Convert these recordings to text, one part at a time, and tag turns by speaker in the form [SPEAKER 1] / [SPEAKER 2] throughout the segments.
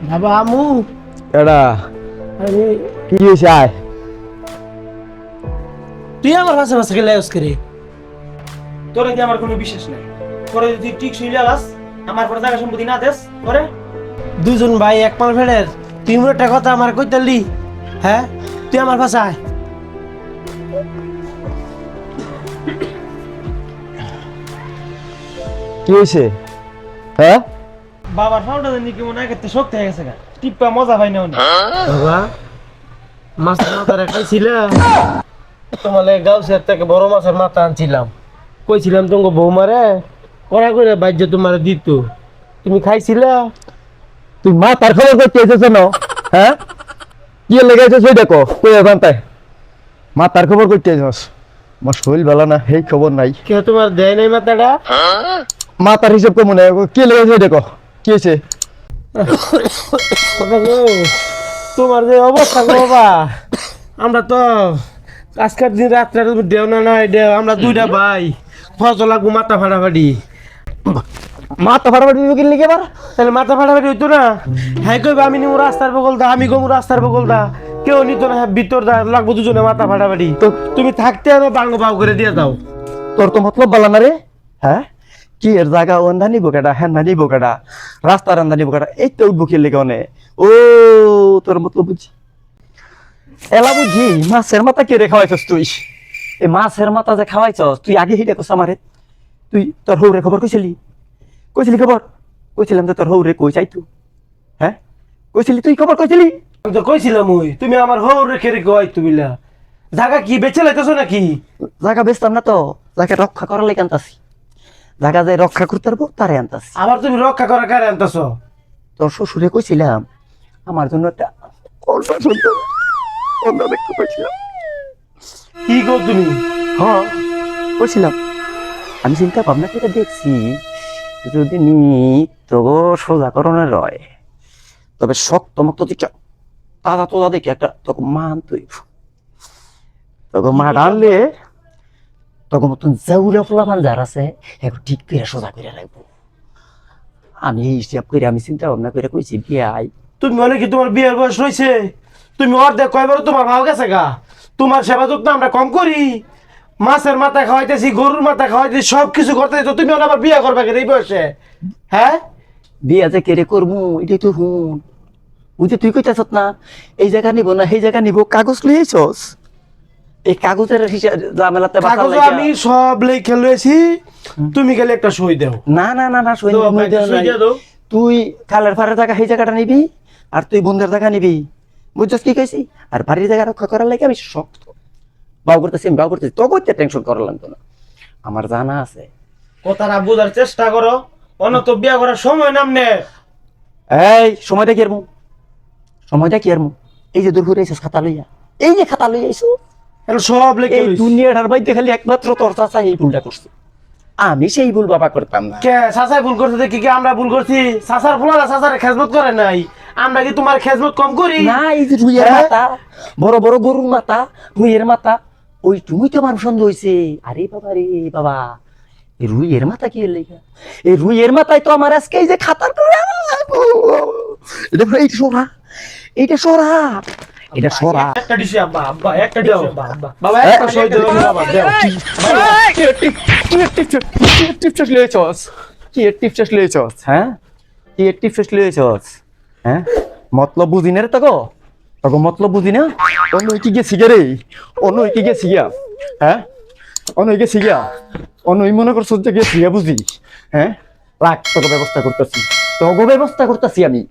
[SPEAKER 1] বাবা আমু
[SPEAKER 2] এডা
[SPEAKER 1] আরে
[SPEAKER 2] কি হইছে আয়
[SPEAKER 1] তুই আমার ভাষা ভাষা গেলে করে
[SPEAKER 3] তোরে দিয়ে আমার কোনো বিশ্বাস নাই। তোরে যদি ঠিক শুইলে আলাস আমার পরে জায়গা সম্পত্তি না দেস তোরে
[SPEAKER 1] দুজন ভাই এক মাল ফেলের 3 মিনিট কথা আমার কইতালি হ্যাঁ তুই আমার ভাষায়
[SPEAKER 2] কি হইছে হ্যাঁ
[SPEAKER 3] বাবার ফাউন্ডা জানি কি মনে হয় একটা শক্তি হয়ে গেছে গা টিপ্পা মজা পাই না অনেক।
[SPEAKER 1] বাবা মাছের মাথা রেখাইছিলাম তোমার গাউসের থেকে বড় মাছের মাথা আনছিলাম কইছিলাম তোমাকে বৌমারে কড়া করে বাজ্য তোমার দিত তুমি খাইছিলা
[SPEAKER 2] তুই মা তার খবর করতে এসেছ না হ্যাঁ কি লেগেছে সেই দেখো কই জানতাই মা তার খবর করতে এসেছ আমার শরীর ভালো না এই খবর নাই
[SPEAKER 1] কেউ তোমার দেয় নাই মাথাটা
[SPEAKER 2] মা তার হিসাব কেমন কি লেগেছে দেখো কি হয়েছে
[SPEAKER 1] বাবা গো, তোমার যে অবস্থা গো বাবা আমরা তো আজকের দিন রাত্রে দেও না নাই দেও আমরা দুইটা ভাই ফসল লাগবো মাথা ফাটাফাটি
[SPEAKER 2] মা তো ফাটাফাটি কি লেগে এবার
[SPEAKER 1] তাহলে মাথা ফাটাফাটি হইতো না হ্যাঁ কইবা আমি নিমু রাস্তার বগল দা আমি গমু রাস্তার বগল দা কেউ নিত না হ্যাঁ ভিতর দা লাগবো দুজনে মাথা ফাটাফাটি তো তুমি থাকতে আনো বাঙ্গো বাউ করে দিয়ে দাও
[SPEAKER 2] তোর তো মতলব বালা না রে হ্যাঁ কি এর জায়গা ওন্দা নিবো কেডা হ্যাঁ না নিবো কেডা রাস্তা রান্দা নিবো কেডা এই তো উঠবো কি লেগে অনে ও তোর মতলব বুঝি এলা বুঝি মাছের মাথা কে রে খাওয়াইছস তুই এই মাছের মাথা যে খাওয়াইছস তুই আগে হিডে কস আমারে তুই তোর হৌরে খবর কইছিলি কইছিলি খবর কইছিলাম যে তোর হৌরে কই চাইতু হ্যাঁ কইছিলি তুই খবর কইছিলি
[SPEAKER 1] আমি তো কইছিলাম ওই তুমি আমার হৌ রেখে রেখে হয় তুমিলা জায়গা কি বেচে লাইতেছো নাকি
[SPEAKER 2] জায়গা বেচতাম না তো জায়গা রক্ষা করার লাগে আনতাছি জায়গা যে রক্ষা করতে পারবো তারে আনতাছি
[SPEAKER 1] আবার তুমি রক্ষা করা কারে আনতেছো
[SPEAKER 2] তোর শ্বশুরে কইছিলাম আমার জন্য একটা কলসা সুন্দর অন্য দেখতে পাইছিলাম
[SPEAKER 1] কি গো তুমি
[SPEAKER 2] হ্যাঁ কইছিলাম আমি চিন্তা ভাবনা করে দেখছি যদি নি তবু সোজা করণের রয় তবে শক্ত মক্ত দিকে তাজা তোজা দেখে একটা তোকে মান তুই তোকে মা ডাললে তোকে মতন জাউরা ফলাফান যার আছে এখন ঠিক করে সোজা করে রাখবো আমি এই হিসাব করে আমি চিন্তা ভাবনা করে কইছি বিয়াই
[SPEAKER 1] তুমি মনে কি তোমার বিয়ের বয়স রয়েছে তুমি অর্ধেক কয়বার তোমার ভাও গেছে গা তোমার সেবা যত্ন আমরা কম করি মাছের মাথা খাওয়াইতেছি গরুর মাথা খাওয়াইতেছি সব কিছু করতেছি তো তুমি আবার বিয়ে করবে কেন এই বয়সে হ্যাঁ
[SPEAKER 2] বিয়া যে কেড়ে করবো এটাই তো হুন বুঝে তুই কইতাছ না এই জায়গা নিব না সেই জায়গা নিব কাগজ লইছস এই কাগজের হিসাব ঝামেলাতে বাঁচার
[SPEAKER 1] কাগজ
[SPEAKER 2] লাগা-
[SPEAKER 1] আমি সব লেখে লয়েছি তুমি গেলে একটা সই দেও
[SPEAKER 2] না না না না সই
[SPEAKER 1] দাও,
[SPEAKER 2] নিতে
[SPEAKER 1] একটা সই
[SPEAKER 2] নাই।
[SPEAKER 1] দিয়ে দাও।
[SPEAKER 2] তুই খালের ফারের জায়গা সেই জায়গাটা নিবি আর তুই বন্ধের জায়গা নিবি বুঝছস কি কইছি আর বাড়ির জায়গা রক্ষা করার লাগে আমি শক্ত বাউ করতেছি আমি বাউ করতেছি তো করতে টেনশন করার লাগতো না আমার জানা আছে
[SPEAKER 1] কথাটা বোঝার চেষ্টা করো অন্য তো বিয়ে করার সময় নামনে
[SPEAKER 2] এই সময়টা কি আরমু সময়টা কি আরমু এই যে দূর ঘুরে আইসস খাতা লইয়া এই যে খাতা লইয়া আইসো
[SPEAKER 1] এখন সব লেখে
[SPEAKER 2] এই দুনিয়াটার বাইতে খালি একমাত্র তোর চাচা এই ভুলটা করছে আমি সেই ভুল বাবা করতাম না
[SPEAKER 1] কে সাসাই ভুল করতে দেখি কি আমরা ভুল করছি সাসার ভুলারা সাসার খেজমত করে নাই আমরা কি তোমার খেজমত কম করি
[SPEAKER 2] না এই যে রুইয়ের
[SPEAKER 1] হ্যাঁ?
[SPEAKER 2] মাথা বড় বড় গরুর মাথা রুইয়ের মাথা ওই তুমি তো আমার পছন্দ হয়েছে আরে বাবা রে বাবা এই রুইয়ের মাথা কি লেখা এই রুইয়ের মাথায় তো আমার আজকে এই যে খাতার এটা এইটা সরা এইটা সরা এটা সরা
[SPEAKER 3] একটা ডিশে আব্বা আব্বা একটা ডিশে আব্বা আব্বা
[SPEAKER 1] বাবা একটা সই দেও বাবা দেও
[SPEAKER 2] মতলব বুঝি না রে তগো তগো মতলব বুঝি না অন্য কি গেছি গে রে অন্য কি গেছি গিয়া হ্যাঁ অন্য গেছি গিয়া অন্য মনে করছো যে গেছি গিয়া বুঝি হ্যাঁ রাখ তোকে ব্যবস্থা করতেছি তোকে ব্যবস্থা করতেছি আমি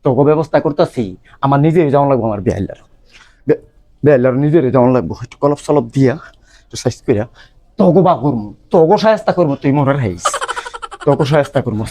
[SPEAKER 2] তোকে ব্যবস্থা করতেছি আমার নিজের যাওয়া লাগবো আমার বেহাইলার বেহাইলার নিজের যাওয়া লাগবো একটু কলপ সলপ দিয়া একটু সাইজ করিয়া তোকে বা করবো তোকে সাহায্য করবো তুই মনে রাখিস তোকে সাহায্য করবো